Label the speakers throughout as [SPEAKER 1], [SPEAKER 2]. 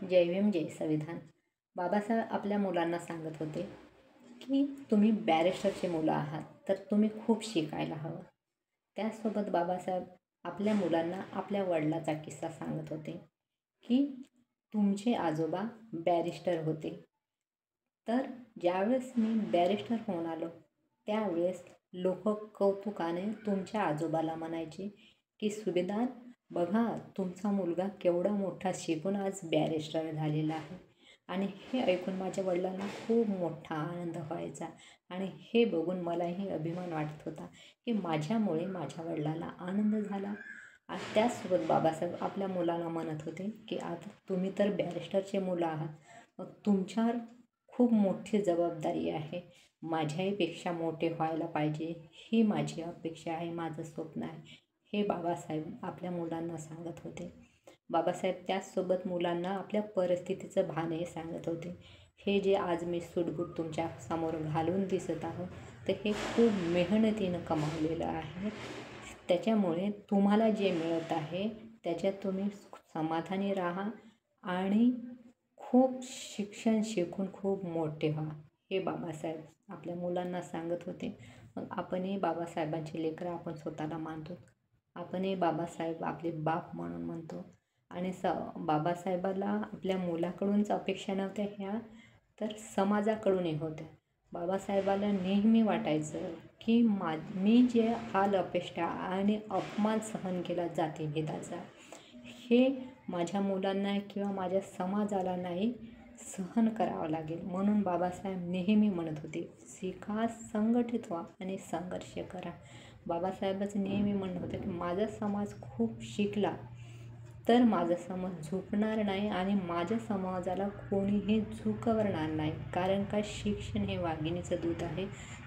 [SPEAKER 1] जय भीम जय संविधान. बाबासाहेब आपल्या मुलांना सांगत होते की तुम्ही बॅरिस्टरचे मुलं आहात, तर तुम्ही खूप शिकायला हवं. त्याचसोबत बाबासाहेब आपल्या मुलांना आपल्या वडिलाचा किस्सा सांगत होते की तुमचे आजोबा बॅरिस्टर होते. तर ज्यावेळेस मी बॅरिस्टर होऊन आलो त्यावेळेस लोक कौतुकाने तुमच्या आजोबाला म्हणायचे की सुभेदार, बघा तुमचा मुलगा केवढा मोठा शिकून आज बॅरिस्टर झालेला आहे. आणि हे ऐकून माझ्या वडिलांना खूप मोठा आनंद व्हायचा आणि हे बघून मलाही अभिमान वाटत होता की माझ्यामुळे माझ्या वडिलांना आनंद झाला. आणि त्याचसोबत बाबासाहेब आपल्या मुलांना म्हणत होते की आता तुम्ही तर बॅरिस्टरचे मुलं आहात, मग तुमच्यावर खूप मोठी जबाबदारी आहे. माझ्याहीपेक्षा मोठे व्हायला पाहिजे, ही माझी अपेक्षा आहे, माझं स्वप्न आहे, हे बाबासाहेब आपल्या मुलांना सांगत होते. बाबासाहेब त्याचसोबत मुलांना आपल्या परिस्थितीचं भानही सांगत होते. हे जे आज मी सूटबूट तुमच्या समोर घालून दिसत आहो, तर हे खूप मेहनतीनं कमावलेलं आहे. त्याच्यामुळे तुम्हाला जे मिळत आहे त्याच्यात तुम्ही समाधानी राहा आणि खूप शिक्षण शिकून खूप मोठे व्हा, हे बाबासाहेब आपल्या मुलांना सांगत होते. मग आपणही बाबासाहेबांची लेकरं आपण स्वतःला मानतो. आपणही बाबासाहेब आपले बाप म्हणून म्हणतो. आणि बाबासाहेबाला आपल्या मुलाकडूनच अपेक्षा नव्हत्या ह्या, तर समाजाकडूनही होत्या. बाबासाहेबाला नेहमी वाटायचं की मी जे हाल अपेष्टा आणि अपमान सहन केला जातीभेदाचा, हे माझ्या मुलांना किंवा माझ्या समाजाला नाही सहन करावं लागेल. म्हणून बाबासाहेब नेहमी म्हणत होते, शिका, संघटित व्हा आणि संघर्ष करा. बाबासाहेबच नेहमी म्हणत होते की माझा समाज खूप शिकला तर माझा समाज झुकणार नाही आणि माझ्या समाजाला कोणीही झुकवणार नाही. कारण का शिक्षण हे वाघिणीचं दूध आहे.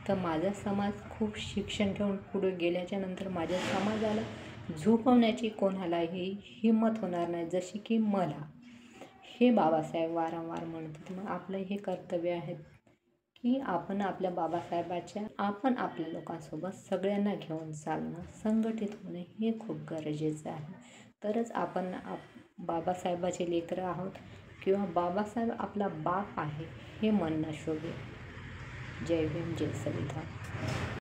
[SPEAKER 1] तर माझा समाज खूप शिक्षण घेऊन पुढे गेल्याच्या नंतर माझ्या समाजाला झुकवण्याची कोणालाही हिंमत होणार नाही, जशी की मला. हे बाबासाहेब वारंवार म्हणत होते. मग आपलं हे कर्तव्य आहे की आपण आपल्या बाबासाहेबाच्या आपल्या लोकांसोबत सगळ्यांना घेऊन चालणं, संघटित होणे हे खूप गरजेचं आहे. तरच आपण बाबासाहेबाचे लेकरं आहोत किंवा बाबासाहेब आपला बाप आहे हे म्हणणं शोभेल. जय भीम जय संविधान.